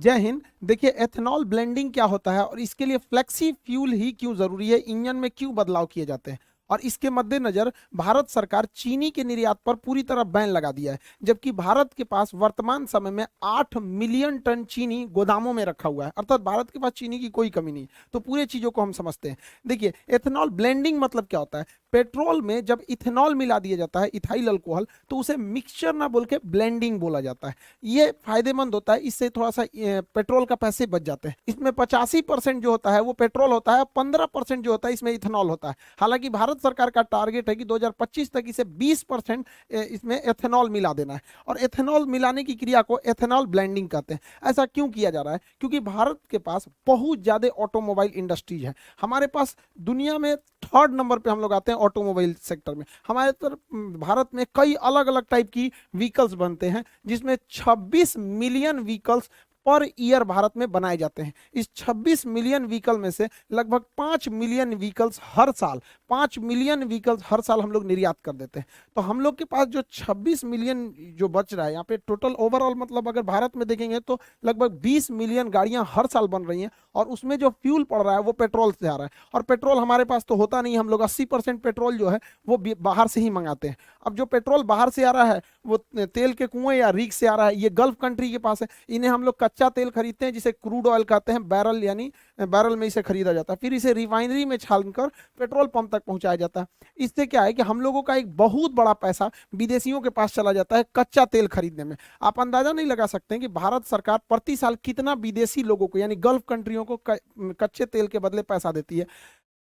जय हिंद। देखिए, ethanol blending क्या होता है और इसके लिए फ्लेक्सी फ्यूल ही क्यों जरूरी है, इंजन में क्यों बदलाव किए जाते हैं, और इसके मद्देनजर भारत सरकार चीनी के निर्यात पर पूरी तरह बैन लगा दिया है, जबकि भारत के पास वर्तमान समय में 8 मिलियन टन चीनी गोदामों में रखा हुआ है, अर्थात भारत के पास चीनी की कोई कमी नहीं। तो पूरे चीजों को हम समझते हैं। देखिए, एथेनॉल ब्लेंडिंग मतलब क्या होता है। पेट्रोल में जब इथेनॉल मिला दिया जाता है, इथाइल अल्कोहल, तो उसे मिक्सचर ना बोल के ब्लेंडिंग बोला जाता है। ये फायदेमंद होता है, इससे थोड़ा सा पेट्रोल का पैसे बच जाते हैं। इसमें 85% जो होता है वो पेट्रोल होता है, 15% जो होता है इसमें इथेनॉल होता है। हालांकि भारत सरकार का टारगेट है कि 2025 तक इसे 20% इसमें एथेनॉल मिला देना है, और एथेनॉल मिलाने की क्रिया को एथेनॉल ब्लेंडिंग कहते हैं। ऐसा क्यों किया जा रहा है? क्योंकि भारत के पास बहुत ज्यादा ऑटोमोबाइल इंडस्ट्रीज है। हमारे पास दुनिया में 3rd नंबर पे हम लोग आते हैं ऑटोमोबाइल सेक्टर में। हमारे तरफ भारत में कई अलग अलग टाइप की व्हीकल्स बनते हैं, जिसमें 26 million vehicles per year Bharat में बनाए जाते हैं। इस 26 मिलियन व्हीकल में से लगभग 5 मिलियन व्हीकल्स हर साल 5 मिलियन व्हीकल्स हर साल हम लोग निर्यात कर देते हैं। तो हम लोग के पास जो 26 मिलियन जो बच रहा है यहाँ पे टोटल ओवरऑल, मतलब अगर भारत में देखेंगे तो लगभग 20 मिलियन गाड़ियां हर साल बन रही हैं, और उसमें जो फ्यूल पड़ रहा है वो पेट्रोल से आ रहा है। और पेट्रोल हमारे पास तो होता नहीं, हम लोग 80% पेट्रोल जो है वो बाहर से ही मंगाते हैं। अब जो पेट्रोल बाहर से आ रहा है वो तेल के कुएं या रीक से आ रहा है, ये गल्फ कंट्री के पास है। इन्हें हम लोग कच्चा तेल खरीदते हैं जिसे क्रूड ऑयल कहते हैं, बैरल यानी बैरल में इसे खरीदा जाता है, फिर इसे रिफाइनरी में छानकर पेट्रोल पंप तक पहुंचाया जाता है। इससे क्या है कि हम लोगों का एक बहुत बड़ा पैसा विदेशियों के पास चला जाता है कच्चा तेल खरीदने में। आप अंदाजा नहीं लगा सकते हैं कि भारत सरकार प्रति साल कितना विदेशी लोगों को यानी गल्फ कंट्रियों को कच्चे तेल के बदले पैसा देती है।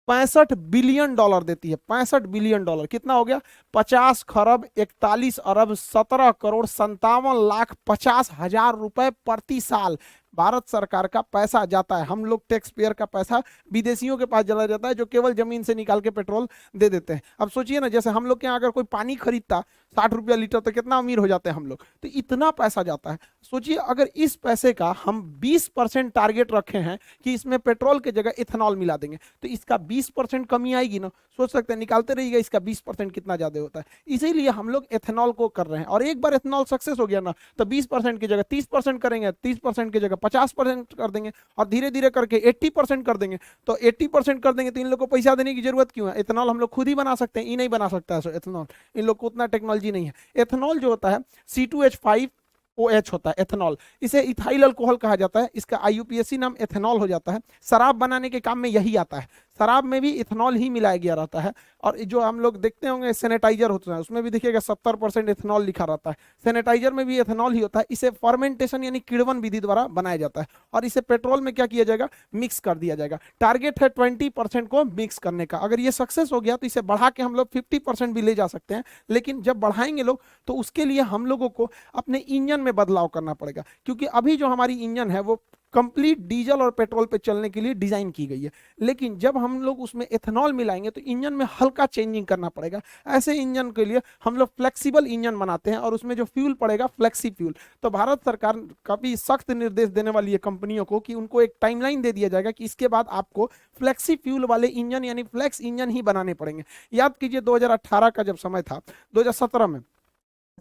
65 बिलियन डॉलर देती है। 65 बिलियन डॉलर कितना हो गया? 50 खरब 41 अरब 17 करोड़ 57 लाख 50 हजार रुपए प्रति साल भारत सरकार का पैसा जाता है। हम लोग टैक्स पेयर का पैसा विदेशियों के पास चला जाता है, जो केवल जमीन से निकाल के पेट्रोल दे देते हैं। अब सोचिए ना, जैसे हम लोग के यहाँ अगर कोई पानी खरीदता 60 रुपया लीटर तो कितना अमीर हो जाते हैं हम लोग। तो इतना पैसा जाता है। सोचिए, अगर इस पैसे का हम 20% टारगेट रखे हैं कि इसमें पेट्रोल की जगह इथेनॉल मिला देंगे, तो इसका 20% कमी आएगी ना। सोच सकते हैं, निकालते रहिएगा इसका 20% कितना ज्यादा होता है। इसीलिए हम लोग एथेनॉल को कर रहे हैं, और एक बार एथेनॉल सक्सेस हो गया ना तो 20% की जगह 30% करेंगे, 30% की जगह 50% कर देंगे, और धीरे धीरे करके 80% कर देंगे। तो 80% कर देंगे तो इन लोग को पैसा देने की जरूरत क्यों है? एथेनॉल हम लोग खुद ही बना सकते हैं, ये नहीं बना सकता है एथेनॉल। इन लोग को उतना टेक्नोलॉजी नहीं है। एथेनॉल जो होता है C2H5OH होता है एथेनॉल, इसे इथाइल अल्कोहल कहा जाता है। इसका IUPAC नाम एथेनॉल हो जाता है। शराब बनाने के काम में यही आता है। शराब में भी इथेनॉल ही मिलाया गया रहता है। और जो हम लोग देखते होंगे सैनिटाइजर होता है, उसमें भी देखिएगा 70% इथेनॉल लिखा रहता है। सैनिटाइजर में भी इथेनॉल ही होता है। इसे फर्मेंटेशन यानी किण्वन विधि द्वारा बनाया जाता है, और इसे पेट्रोल में क्या किया जाएगा? मिक्स कर दिया जाएगा। टारगेट है 20% को मिक्स करने का। अगर ये सक्सेस हो गया तो इसे बढ़ा के हम लोग 50% भी ले जा सकते हैं। लेकिन जब बढ़ाएंगे लोग तो उसके लिए हम लोगों को अपने इंजन में बदलाव करना पड़ेगा, क्योंकि अभी जो हमारी इंजन है वो कंप्लीट डीजल और पेट्रोल पे चलने के लिए डिजाइन की गई है। लेकिन जब हम लोग उसमें एथेनॉल मिलाएंगे तो इंजन में हल्का चेंजिंग करना पड़ेगा। ऐसे इंजन के लिए हम लोग फ्लेक्सिबल इंजन बनाते हैं, और उसमें जो फ्यूल पड़ेगा फ्लेक्सी फ्यूल। तो भारत सरकार काफी सख्त निर्देश देने वाली है कंपनियों को कि उनको एक टाइमलाइन दे दिया जाएगा कि इसके बाद आपको फ्लेक्सी फ्यूल वाले इंजन यानी फ्लेक्स इंजन ही बनाने पड़ेंगे। याद कीजिए 2018 का जब समय था, 2017 में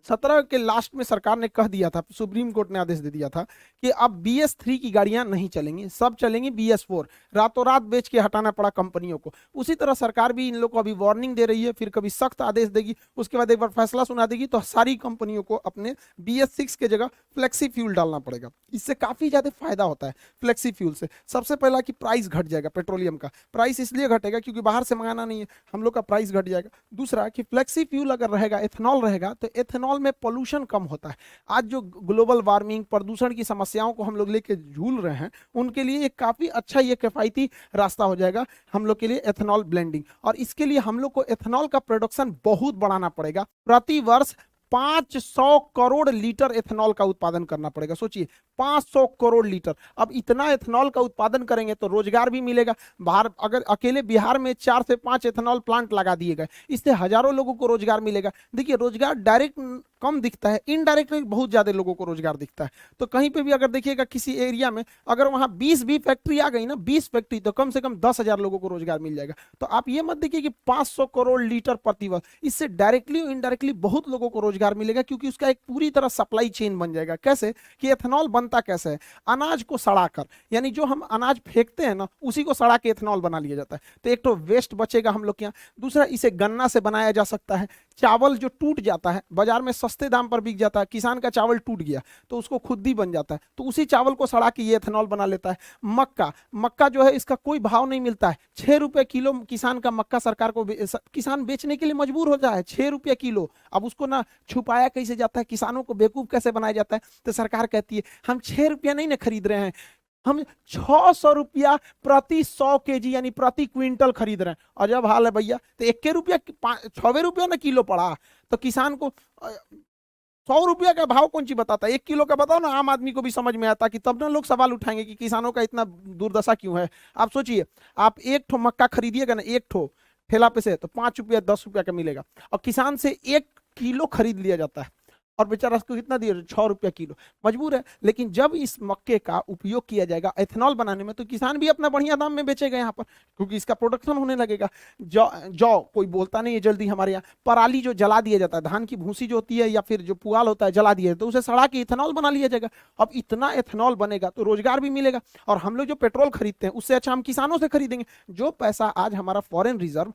17 के लास्ट में सरकार ने कह दिया था, सुप्रीम कोर्ट ने आदेश दे दिया था कि अब BS3 की गाड़ियां नहीं चलेंगी, सब चलेंगी BS4। रातों रात बेच के हटाना पड़ा कंपनियों को। उसी तरह सरकार भी इन लोगों को अभी वार्निंग दे रही है, फिर कभी सख्त आदेश देगी, उसके बाद एक बार फैसला सुना देगी, तो सारी कंपनियों को अपने BS6 के जगह फ्लेक्सी फ्यूल डालना पड़ेगा। इससे काफी ज्यादा फायदा होता है फ्लेक्सी फ्यूल से। सबसे पहला कि प्राइस घट जाएगा, पेट्रोलियम का प्राइस इसलिए घटेगा क्योंकि बाहर से मंगाना नहीं है, हम लोग का प्राइस घट जाएगा। दूसरा कि फ्लेक्सी फ्यूल अगर रहेगा, एथेनॉल रहेगा, तो एथेनॉल में पोल्यूशन कम होता है। आज जो ग्लोबल वार्मिंग प्रदूषण की समस्याओं को हम लोग लेके झूल रहे हैं, उनके लिए एक काफी अच्छा ये किफायती रास्ता हो जाएगा हम लोग के लिए एथेनॉल ब्लेंडिंग। और इसके लिए हम लोग को एथेनॉल का प्रोडक्शन बहुत बढ़ाना पड़ेगा। प्रति वर्ष 500 करोड़ लीटर एथेनॉल का उत्पादन करना पड़ेगा। सोचिए 500 करोड़ लीटर। अब इतना एथेनॉल का उत्पादन करेंगे तो रोजगार भी मिलेगा। बाहर अगर अकेले बिहार में 4 से 5 एथेनॉल प्लांट लगा दिए गए, इससे हजारों लोगों को रोजगार मिलेगा। देखिए, रोजगार डायरेक्ट कम दिखता है, इनडायरेक्टली बहुत ज्यादा लोगों को रोजगार दिखता है। तो कहीं पे भी अगर देखिएगा किसी एरिया में अगर वहां 20 भी फैक्ट्री आ गई ना, 20 फैक्ट्री, तो कम से कम 10,000 लोगों को रोजगार मिल जाएगा। तो आप ये मत देखिए कि 500 करोड़ लीटर प्रति वर्ष, इससे डायरेक्टली इनडायरेक्टली बहुत लोगों को रोजगार रोजगार मिलेगा, क्योंकि उसका एक पूरी तरह सप्लाई चेन बन जाएगा। कैसे कि एथेनॉल बनता कैसे है, अनाज को सड़ाकर, यानी जो हम अनाज फेंकते हैं ना उसी को सड़ा के एथेनॉल बना लिया जाता है। तो एक तो वेस्ट बचेगा हम लोग के यहाँ, दूसरा इसे गन्ना से बनाया जा सकता है। चावल जो टूट जाता है बाजार में सस्ते दाम पर बिक जाता है, किसान का चावल टूट गया तो उसको खुद ही बन जाता है, तो उसी चावल को सड़ा के ये एथेनॉल बना लेता है। मक्का, मक्का जो है इसका कोई भाव नहीं मिलता है, 6 रुपए किलो किसान का मक्का सरकार को किसान बेचने के लिए मजबूर हो जाए, 6 रुपए किलो। अब उसको ना छुपाया कैसे जाता है, किसानों को बेवकूफ कैसे बनाया जाता है, तो सरकार कहती है हम 6 रुपया नहीं ना खरीद रहे हैं, हम 600 रुपया प्रति 100 kg यानी प्रति क्विंटल खरीद रहे हैं। अजब हाल है भैया, तो 1 रुपया 6 रुपया ना किलो पड़ा, तो किसान को 100 रुपया का भाव कौन सी बताता है, 1 किलो का बताओ ना, आम आदमी को भी समझ में आता कि तब ना लोग सवाल उठाएंगे कि किसानों का इतना दुर्दशा क्यों है। आप सोचिए, आप एक ठो मक्का खरीदिएगा ना, एक ठो ठेला पे से, तो 5 रुपया 10 रुपया का मिलेगा, और किसान से 1 किलो खरीद लिया जाता है, और बेचारा उसको कितना दिया, 6 रुपया किलो, मजबूर है। लेकिन जब इस मक्के का उपयोग किया जाएगा एथेनॉल बनाने में, तो किसान भी अपना बढ़िया दाम में बेचेगा यहाँ पर, क्योंकि इसका प्रोडक्शन होने लगेगा। जौ जौ कोई बोलता नहीं है जल्दी हमारे यहाँ, पराली जो जला दिया जाता है, धान की भूसी जो होती है या फिर जो पुआल होता है जला दिया, तो उसे सड़ा के इथेनॉल बना लिया जाएगा। अब इतना एथेनॉल बनेगा तो रोजगार भी मिलेगा, और हम लोग जो पेट्रोल खरीदते हैं उससे अच्छा हम किसानों से खरीदेंगे। जो पैसा आज हमारा फॉरेन रिजर्व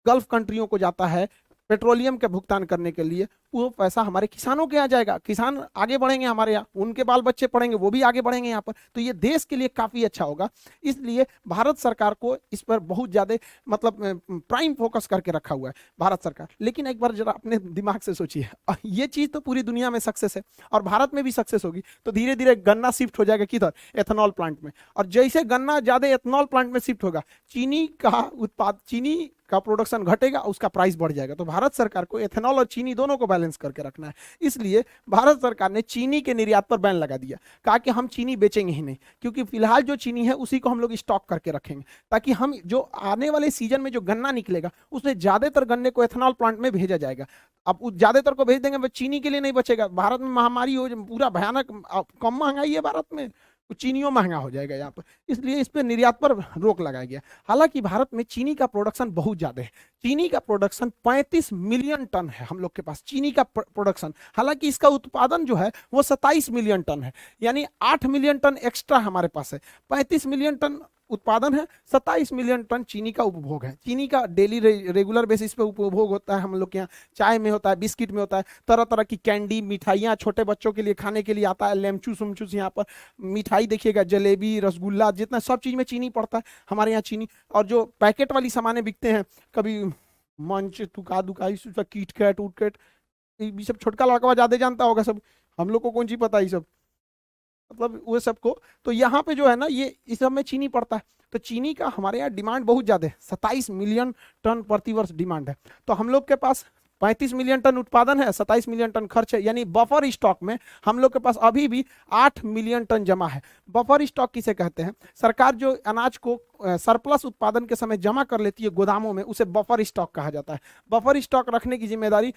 गल्फ कंट्रियों को जाता है पेट्रोलियम के भुगतान करने के लिए, वो पैसा हमारे किसानों के यहाँ जाएगा, किसान आगे बढ़ेंगे, हमारे यहाँ उनके बाल बच्चे पढ़ेंगे, वो भी आगे बढ़ेंगे यहाँ पर, तो ये देश के लिए काफी अच्छा होगा। इसलिए भारत सरकार को इस पर बहुत ज्यादा मतलब प्राइम फोकस करके रखा हुआ है भारत सरकार। लेकिन एक बार जरा अपने दिमाग से सोचिए, ये चीज तो पूरी दुनिया में सक्सेस है और भारत में भी सक्सेस होगी, तो धीरे धीरे गन्ना शिफ्ट हो जाएगा किधर, एथेनॉल प्लांट में, और जैसे गन्ना ज्यादा एथेनॉल प्लांट में शिफ्ट होगा, चीनी का प्रोडक्शन घटेगा, उसका प्राइस बढ़ जाएगा। तो भारत सरकार को एथेनॉल और चीनी दोनों को बैलेंस करके रखना है। इसलिए भारत सरकार ने चीनी के निर्यात पर बैन लगा दिया, कहा कि हम चीनी बेचेंगे ही नहीं, क्योंकि फिलहाल जो चीनी है उसी को हम लोग स्टॉक करके रखेंगे, ताकि हम जो आने वाले सीजन में जो गन्ना निकलेगा उसमें ज्यादातर गन्ने को एथेनॉल प्लांट में भेजा जाएगा। अब उस ज्यादातर को भेज देंगे, वो चीनी के लिए नहीं बचेगा। भारत में महामारी हो, पूरा भयानक, कम महंगाई है भारत में, तो चीनियों महंगा हो जाएगा यहाँ पर, इसलिए इस पर निर्यात पर रोक लगाया गया। हालांकि भारत में चीनी का प्रोडक्शन बहुत ज्यादा है, चीनी का प्रोडक्शन 35 मिलियन टन है हम लोग के पास चीनी का प्रोडक्शन। हालांकि इसका उत्पादन जो है वो 27 मिलियन टन है, यानी 8 मिलियन टन एक्स्ट्रा हमारे पास है। 35 मिलियन टन उत्पादन है, 27 मिलियन टन चीनी का उपभोग है। चीनी का डेली रेगुलर बेसिस पे उपभोग होता है हम लोग के यहाँ, चाय में होता है, बिस्किट में होता है, तरह तरह की कैंडी मिठाइयाँ छोटे बच्चों के लिए खाने के लिए आता है, लेमचूस उमचूस, यहाँ पर मिठाई देखिएगा, जलेबी, रसगुल्ला, जितना सब चीज़ में चीनी पड़ता है हमारे यहाँ चीनी। और जो पैकेट वाली सामानें बिकते हैं, कभी मंच तुका दुकाई, किट कैट उट कैट, ये सब छोटका लड़का ज्यादा जानता होगा, सब हम लोग को कौन सी पता है ये सब, मतलब वो सबको। तो यहाँ पे जो है ना, ये इस सब में चीनी पड़ता है, तो चीनी का हमारे यहाँ डिमांड बहुत ज्यादा है, 27 मिलियन टन प्रति वर्ष डिमांड है। तो हम लोग के पास 35 मिलियन टन उत्पादन है, 27 मिलियन टन खर्च है, यानी बफर स्टॉक में हम लोग के पास अभी भी 8 मिलियन टन जमा है। बफर स्टॉक किसे कहते हैं, सरकार जो अनाज को सरप्लस उत्पादन के समय जमा कर लेती है गोदामों में, उसे बफर स्टॉक कहा जाता है। बफर स्टॉक रखने की जिम्मेदारी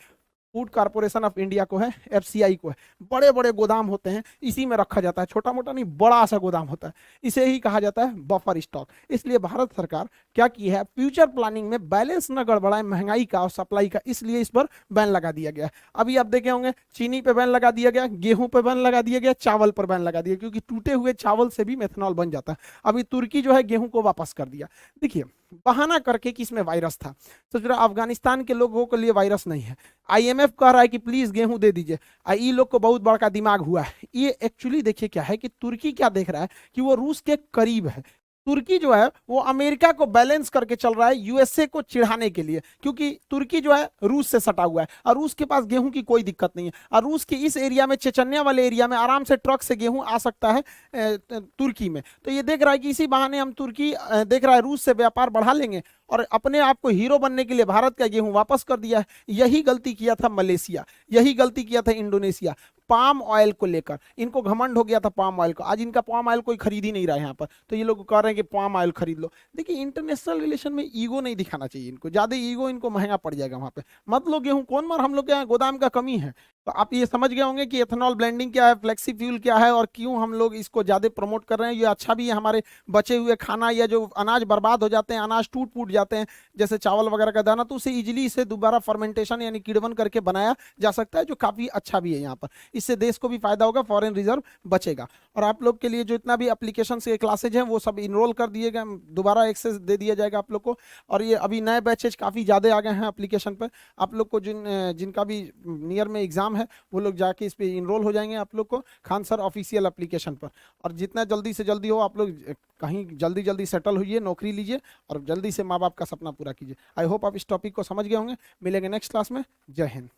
फूड कॉर्पोरेशन ऑफ इंडिया को है, एफसीआई को है। बड़े बड़े गोदाम होते हैं, इसी में रखा जाता है, छोटा मोटा नहीं, बड़ा सा गोदाम होता है, इसे ही कहा जाता है बफर स्टॉक। इसलिए भारत सरकार क्या की है, फ्यूचर प्लानिंग में बैलेंस न गड़बड़ाए महंगाई का और सप्लाई का, इसलिए इस पर बैन लगा दिया गया। अभी आप देखे होंगे चीनी पे बैन लगा दिया गया, गेहूं पे बैन लगा दिया गया, चावल पर बैन लगा दिया, क्योंकि टूटे हुए चावल से भी मेथनॉल बन जाता है। अभी तुर्की जो है गेहूं को वापस कर दिया, देखिए बहाना करके कि इसमें वायरस था। तो जरा अफगानिस्तान के लोगों के लिए वायरस नहीं है, आईएमएफ कह रहा है कि प्लीज गेहूं दे दीजिए, ये लोग को बहुत बड़ा दिमाग हुआ है। ये एक्चुअली देखिए क्या है कि तुर्की क्या देख रहा है कि वो रूस के करीब है। तुर्की जो है वो अमेरिका को बैलेंस करके चल रहा है यूएसए को चिढ़ाने के लिए, क्योंकि तुर्की जो है रूस से सटा हुआ है और रूस के पास गेहूं की कोई दिक्कत नहीं है, और रूस के इस एरिया में, चेचन्या वाले एरिया में आराम से ट्रक से गेहूं आ सकता है तुर्की में। तो ये देख रहा है कि इसी बहाने हम तुर्की देख रहा है रूस से व्यापार बढ़ा लेंगे और अपने आप को हीरो बनने के लिए भारत का गेहूं वापस कर दिया है। यही गलती किया था मलेशिया, यही गलती किया था इंडोनेशिया। पाम ऑयल को लेकर इनको घमंड हो गया था, पाम ऑयल को, आज इनका पाम ऑयल कोई खरीद ही नहीं रहा है यहाँ पर, तो ये लोग कह रहे हैं कि पाम ऑयल खरीद लो। देखिए इंटरनेशनल रिलेशन में ईगो नहीं दिखाना चाहिए इनको, ज्यादा ईगो इनको महंगा पड़ जाएगा वहां पे। मत लो गेहूं, कौन मार, हम लोग के यहाँ गोदाम का कमी है। तो आप ये समझ गए होंगे कि एथेनॉल ब्लेंडिंग क्या है, फ्लेक्सी फ्यूल क्या है और क्यों हम लोग इसको ज्यादा प्रमोट कर रहे हैं। ये अच्छा भी है, हमारे बचे हुए खाना या जो अनाज बर्बाद हो जाते हैं, अनाज टूट फूट जाते हैं जैसे चावल वगैरह का दाना, तो उसे इजीली इसे दोबारा फर्मेंटेशन यानी किण्वन करके बनाया जा सकता है, जो काफी अच्छा भी है यहाँ पर। इससे देश को भी फायदा होगा, फॉरेन रिजर्व बचेगा। और आप लोग के लिए जो इतना भी एप्लीकेशन के क्लासेज हैं वो सब इनरोल कर दिए गए, दोबारा एक्सेस दे दिया जाएगा आप लोग को। और ये अभी नए बैचेज काफी ज्यादा आ गए हैं एप्लीकेशन पर। आप लोग को जिनका भी नियर में एग्जाम है वो लोग जाके इस पे इनरोल हो जाएंगे आप लोग को खान सर ऑफिशियल एप्लीकेशन पर। और जितना जल्दी से जल्दी हो आप लोग कहीं जल्दी जल्दी सेटल होइए, नौकरी लीजिए और जल्दी से माँ बाप का सपना पूरा कीजिए। आई होप आप इस टॉपिक को समझ गए होंगे। मिलेंगे नेक्स्ट क्लास में। जय हिंद।